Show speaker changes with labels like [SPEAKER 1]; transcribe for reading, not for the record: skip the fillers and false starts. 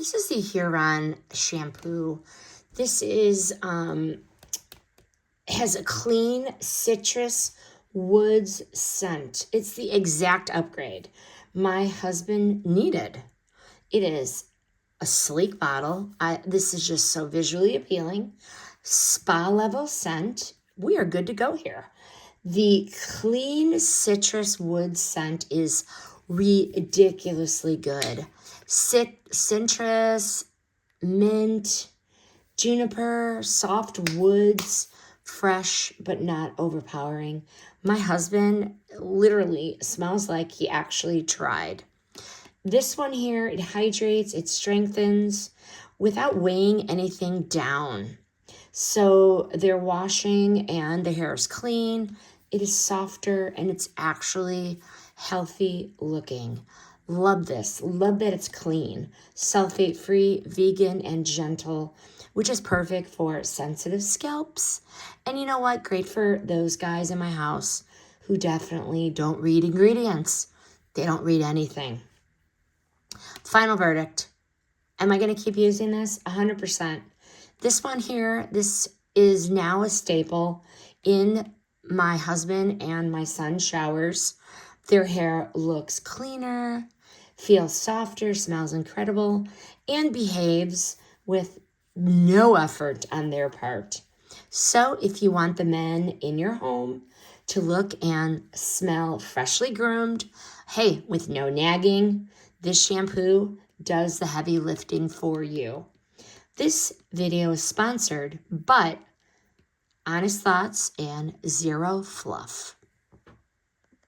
[SPEAKER 1] This is the Huron shampoo. This is has a clean citrus woods scent. It's the exact upgrade my husband needed. It is a sleek bottle. This is just so visually appealing. Spa level scent. We are good to go here. The clean citrus wood scent is ridiculously good. Citrus, mint, juniper, soft woods, fresh but not overpowering. My husband literally smells like he actually tried. This one here, it hydrates, it strengthens without weighing anything down. So they're washing and the hair is clean. It is softer and it's actually healthy looking. Love this. Love that it's clean. Sulfate-free, vegan, and gentle, which is perfect for sensitive scalps. And you know what? Great for those guys in my house who definitely don't read ingredients. They don't read anything. Final verdict. Am I going to keep using this? 100%. This one here, this is now a staple in my husband and my son's showers. Their hair looks cleaner, feels softer, smells incredible, and behaves with no effort on their part. So if you want the men in your home to look and smell freshly groomed, hey, with no nagging, this shampoo does the heavy lifting for you. This video is sponsored, but honest thoughts and zero fluff.